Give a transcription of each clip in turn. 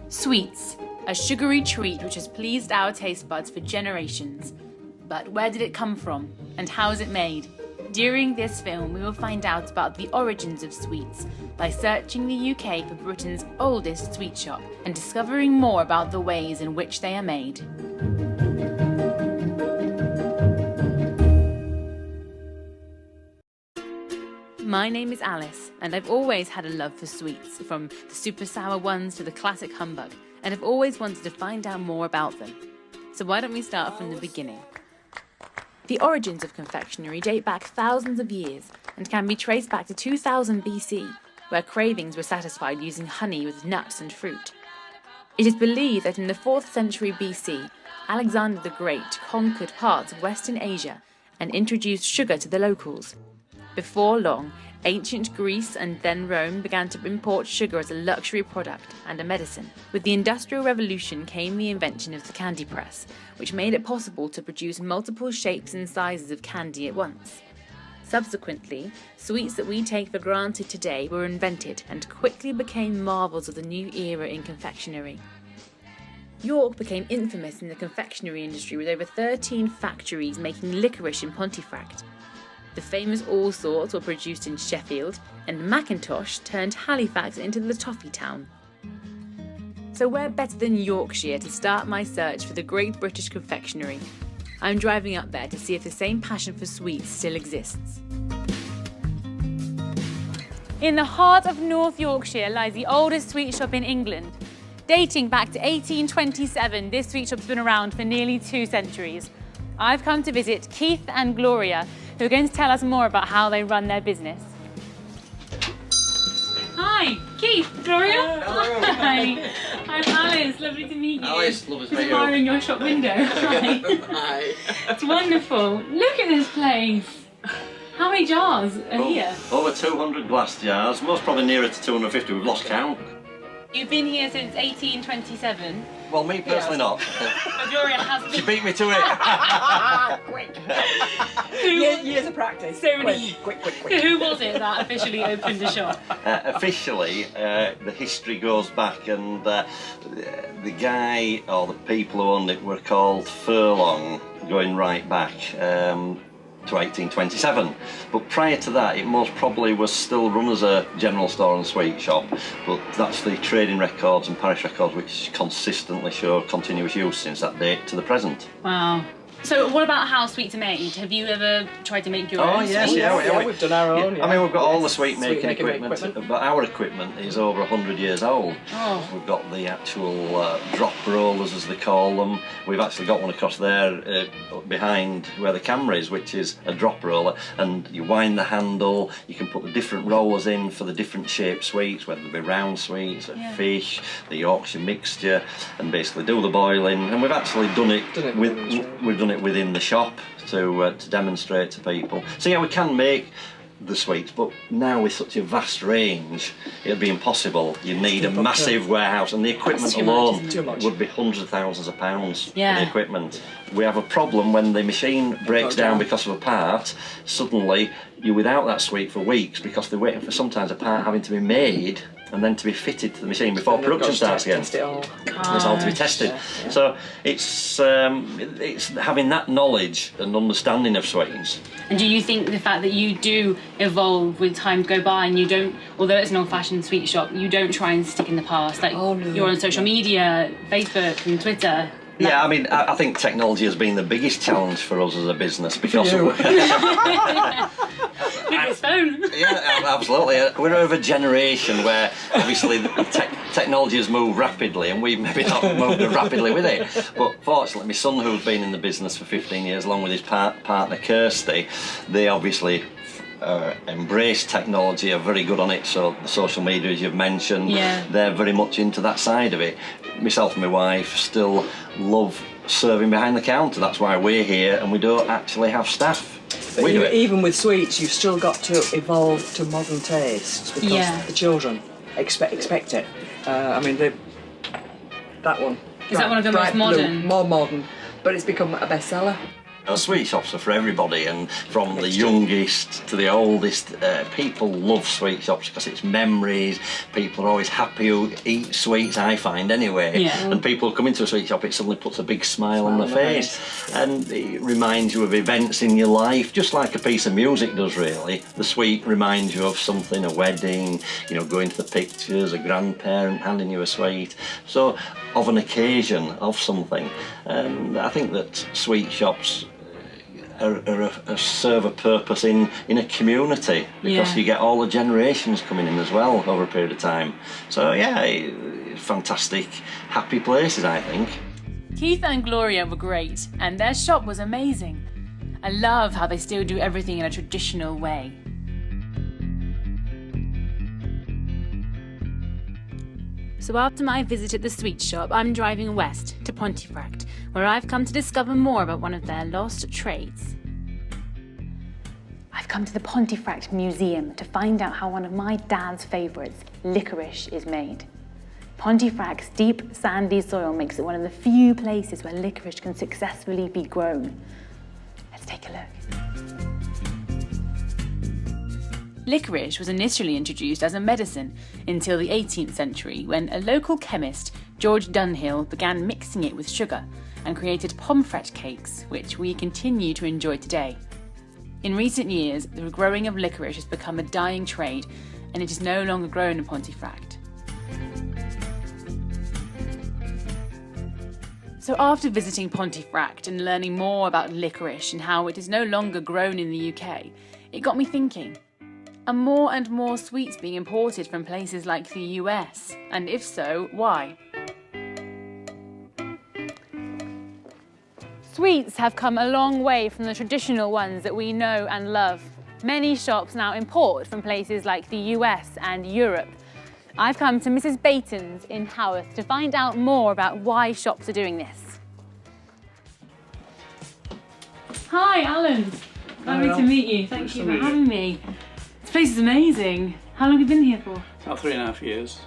Sweets, a sugary treat which has pleased our taste buds for generations. But where did it come from, and how is it made? During this film, we will find out about the origins of sweets by searching the UK for Britain's oldest sweet shop and discovering more about the ways in which they are made. My name is Alice, and I've always had a love for sweets, from the super sour ones to the classic humbug, and I've always wanted to find out more about them. So why don't we start from the beginning? The origins of confectionery date back thousands of years and can be traced back to 2000 BC, where cravings were satisfied using honey with nuts and fruit. It is believed that in the 4th century BC, Alexander the Great conquered parts of Western Asia and introduced sugar to the locals. Before long, ancient Greece and then Rome began to import sugar as a luxury product and a medicine. With the Industrial Revolution came the invention of the candy press, which made it possible to produce multiple shapes and sizes of candy at once. Subsequently, sweets that we take for granted today were invented and quickly became marvels of the new era in confectionery. York became infamous in the confectionery industry with over 13 factories making licorice in Pontefract. The famous All Sorts were produced in Sheffield, and Mackintosh turned Halifax into the toffee town. So where better than Yorkshire to start my search for the great British confectionery? I'm driving up there to see if the same passion for sweets still exists. In the heart of North Yorkshire lies the oldest sweet shop in England. Dating back to 1827, this sweet shop's been around for nearly 2 centuries. I've come to visit Keith and Gloria, who are going to tell us more about how they run their business. Hi, Keith, Gloria. Hello. Hi, I'm Alice. Lovely to meet you. Alice, lovely to meet you. Admiring your shop window. Hi. Hi. It's wonderful. Look at this place. How many jars are here? Over 200 glass jars, most probably nearer to 250. We've lost count. You've been here since 1827. Well, me personally not. But Gloria has been. She beat me to it. Quick. Who, Years of practice. So many. Quick. Who was it that officially opened the shop? Officially, the history goes back, and the guy or the people who owned it were called Furlong, going right back to 1827. But prior to that, it most probably was still run as a general store and sweet shop. But that's the trading records and parish records which consistently show continuous use since that date to the present. Wow. So what about how sweets are made? Have you ever tried to make your own? Oh yes, sweets? yeah, we've done our own. Yeah. I mean, we've got all the sweet Sweet making making equipment, but our equipment is over 100 years old. Oh. We've got the actual drop rollers, as they call them. We've actually got one across there behind where the camera is, which is a drop roller, and you wind the handle. You can put the different rollers in for the different shaped sweets, whether they be round sweets, fish, the Yorkshire mixture, and basically do the boiling. And we've actually done it within the shop to demonstrate to people. So yeah, we can make the sweets, but now with such a vast range, it'd be impossible. You'd need a massive warehouse, and the equipment alone would be hundreds of thousands of pounds for the equipment. We have a problem when the machine breaks down because of a part. Suddenly, you're without that sweet for weeks because they're waiting for sometimes a part having to be made and then to be fitted to the machine before production starts again. Test it all. It's all to be tested. Yeah. So it's having that knowledge and understanding of sweets. And do you think the fact that you do evolve with time go by, and you don't, although it's an old-fashioned sweet shop, you don't try and stick in the past? Like you're on social media, Facebook and Twitter. Yeah, I mean, I think technology has been the biggest challenge for us as a business because of Biggest phone. Yeah, absolutely. We're of a generation where obviously technology has moved rapidly, and we've maybe not moved rapidly with it. But fortunately, my son, who's been in the business for 15 years, along with his partner Kirsty, they obviously embrace technology, are very good on it. So the social media, as you've mentioned, they're very much into that side of it. Myself and my wife still love serving behind the counter. That's why we're here, and we don't actually have staff. But even with sweets, you've still got to evolve to modern tastes because the children expect it. I mean, that one. Is that one of the most modern? More modern, but it's become a bestseller. Sweet shops are for everybody, and from the youngest to the oldest, people love sweet shops because it's memories. People are always happy who eat sweets, I find anyway. Yeah. And people come into a sweet shop, it suddenly puts a big smile on their face, and it reminds you of events in your life, just like a piece of music does really. The sweet reminds you of something, a wedding, you know, going to the pictures, a grandparent handing you a sweet. So, of an occasion, of something. And I think that sweet shops serve a purpose in a community, because you get all the generations coming in as well over a period of time. So yeah, fantastic, happy places, I think. Keith and Gloria were great, and their shop was amazing. I love how they still do everything in a traditional way. So after my visit at the sweet shop, I'm driving west to Pontefract, where I've come to discover more about one of their lost trades. I've come to the Pontefract Museum to find out how one of my dad's favourites, licorice, is made. Pontefract's deep, sandy soil makes it one of the few places where licorice can successfully be grown. Let's take a look. Licorice was initially introduced as a medicine until the 18th century, when a local chemist, George Dunhill, began mixing it with sugar and created Pontefract cakes, which we continue to enjoy today. In recent years, the growing of licorice has become a dying trade, and it is no longer grown in Pontefract. So after visiting Pontefract and learning more about licorice and how it is no longer grown in the UK, it got me thinking, are more and more sweets being imported from places like the US? And if so, why? Sweets have come a long way from the traditional ones that we know and love. Many shops now import from places like the US and Europe. I've come to Mrs. Baton's in Haworth to find out more about why shops are doing this. Hi, Alan. Lovely to meet you. Thank you for having me. This place is amazing. How long have you been here for? About 3.5 years.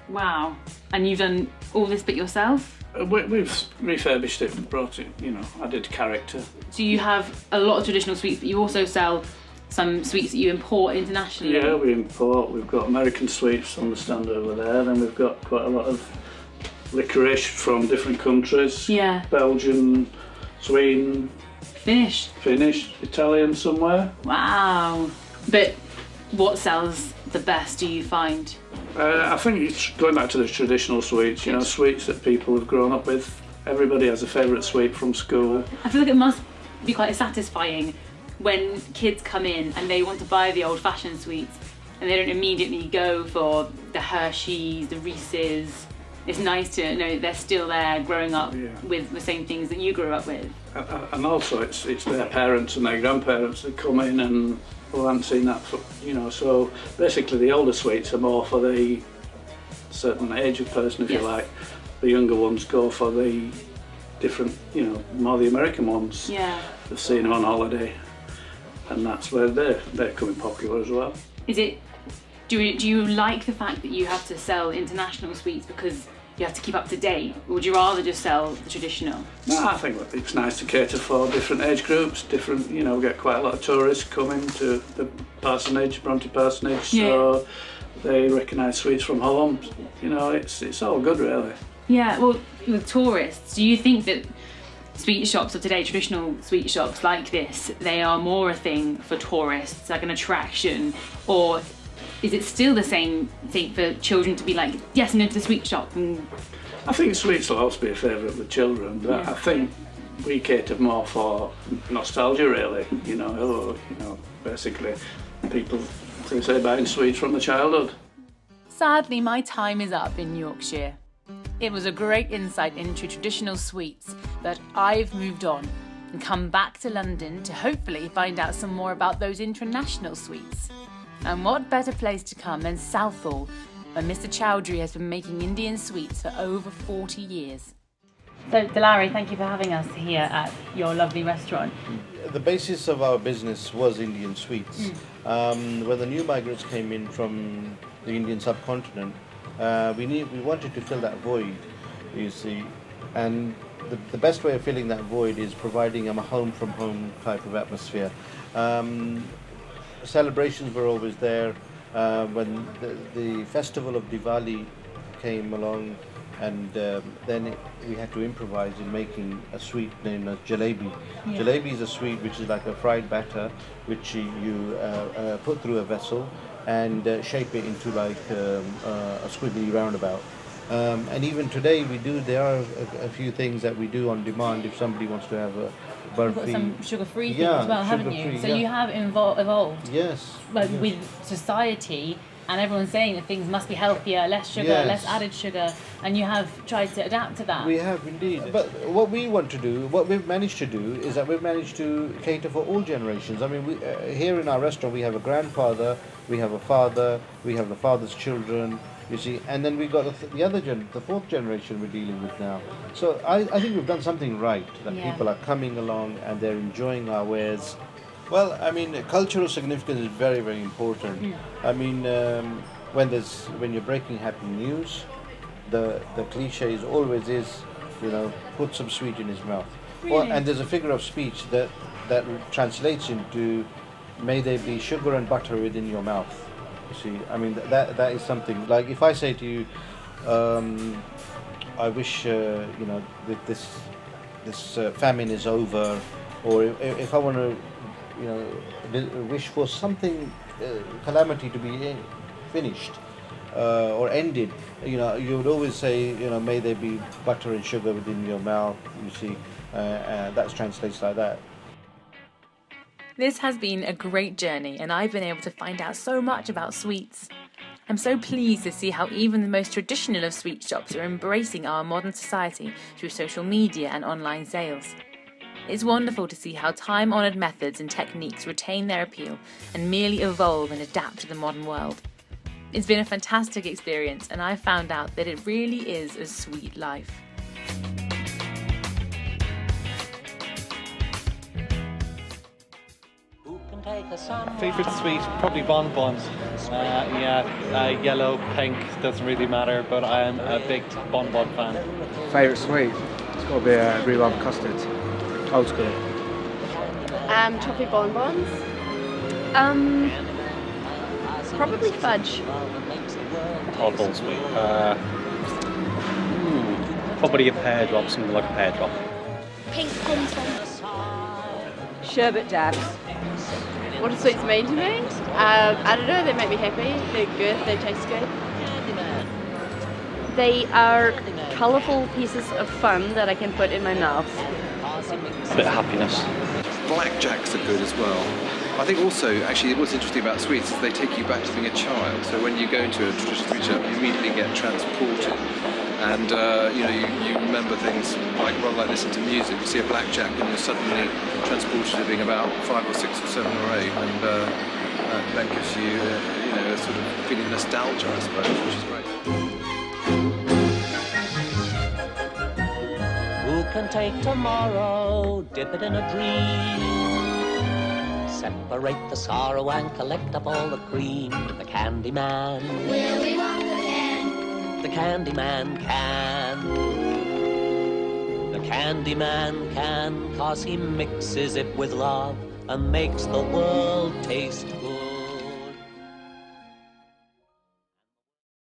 Wow. And you've done all this bit yourself? We've refurbished it and brought it, you know, I did character. So you have a lot of traditional sweets, but you also sell some sweets that you import internationally? Yeah, we import. We've got American sweets on the stand over there, then we've got quite a lot of licorice from different countries. Yeah. Belgium, Sweden. Finnish, Italian somewhere. Wow. But what sells the best, do you find? I think it's going back to the traditional sweets, you know, sweets that people have grown up with. Everybody has a favourite sweet from school. I feel like it must be quite satisfying when kids come in and they want to buy the old-fashioned sweets and they don't immediately go for the Hershey's, the Reese's. It's nice to know they're still there growing up with the same things that you grew up with. And also it's their parents and their grandparents that come in and who haven't seen that, you know, so basically the older sweets are more for the certain age of person, if you like. The younger ones go for the different, you know, more the American ones. Yeah. They've seen them on holiday, and that's where they're becoming popular as well. Do you like the fact that you have to sell international sweets because you have to keep up to date, or would you rather just sell the traditional? No, I think it's nice to cater for different age groups, different, you know, we get quite a lot of tourists coming to the parsonage, Bronte parsonage, so they recognise sweets from home. You know, it's all good really. Yeah, well, with tourists, do you think that sweet shops of today, traditional sweet shops like this, they are more a thing for tourists, like an attraction, or is it still the same thing for children to be like, yes, I'm into the sweet shop? I think sweets will always be a favourite with children, but I think we cater more for nostalgia really, you know, basically people, they say, buying sweets from the childhood. Sadly, my time is up in Yorkshire. It was a great insight into traditional sweets, but I've moved on and come back to London to hopefully find out some more about those international sweets. And what better place to come than Southall, where Mr. Chowdhury has been making Indian sweets for over 40 years. So, Dilari, thank you for having us here at your lovely restaurant. The basis of our business was Indian sweets. When the new migrants came in from the Indian subcontinent, we wanted to fill that void, you see, and the best way of filling that void is providing a home from home type of atmosphere. Celebrations were always there. When the festival of Diwali came along, and then we had to improvise in making a sweet named as jalebi. Yeah. Jalebi is a sweet which is like a fried batter, which you put through a vessel and shape it into like a squiggly roundabout. And even today there are a few things that we do on demand if somebody wants to have a You've got some sugar-free things as well, haven't you? So you have evolved. Yes. Like with society, and everyone's saying that things must be healthier, less sugar, less added sugar, and you have tried to adapt to that. We have indeed. But what we want to do, what we've managed to do, is that we've managed to cater for all generations. I mean, here in our restaurant, we have a grandfather, we have a father, we have the father's children, you see, and then we've got the fourth generation we're dealing with now. So I think we've done something right, that people are coming along and they're enjoying our wares. Well, I mean, cultural significance is very, very important. Mm. I mean, when you're breaking happy news, the cliche always is, put some sweet in his mouth. Really? Well, and there's a figure of speech that translates into, may there be sugar and butter within your mouth. You see, I mean, that is something. Like if I say to you, I wish, that this famine is over, or if I want to, wish for something, calamity to be finished or ended, you would always say, may there be butter and sugar within your mouth, you see, that translates like that. This has been a great journey, and I've been able to find out so much about sweets. I'm so pleased to see how even the most traditional of sweet shops are embracing our modern society through social media and online sales. It's wonderful to see how time-honoured methods and techniques retain their appeal and merely evolve and adapt to the modern world. It's been a fantastic experience, and I've found out that it really is a sweet life. Favourite sweet, probably bonbons. Yellow, pink, doesn't really matter, but I am a big bonbon fan. Favourite sweet? It's got to be a rhubarb custard. Old school. Toffee bonbons. Probably fudge. Oddball sweet. Probably a pear drop, something like a pear drop. Pink bonbons. Sherbet dabs. What do sweets mean to me? I don't know, they make me happy, they're good, they taste good. They are colourful pieces of fun that I can put in my mouth. A bit of happiness. Blackjacks are good as well. I think also, actually, what's interesting about sweets is they take you back to being a child. So when you go into a traditional sweet shop, you immediately get transported. And, you remember things like, rather like listen to music, you see a blackjack and you're suddenly transported to being about 5 or 6 or 7 or 8. And that gives you, a sort of feeling of nostalgia, I suppose, which is great. Who can take tomorrow, dip it in a dream? Separate the sorrow and collect up all the cream. The candy man. Willy Wonka can. The candy man can. The candy man can, 'cause he mixes it with love and makes the world taste good.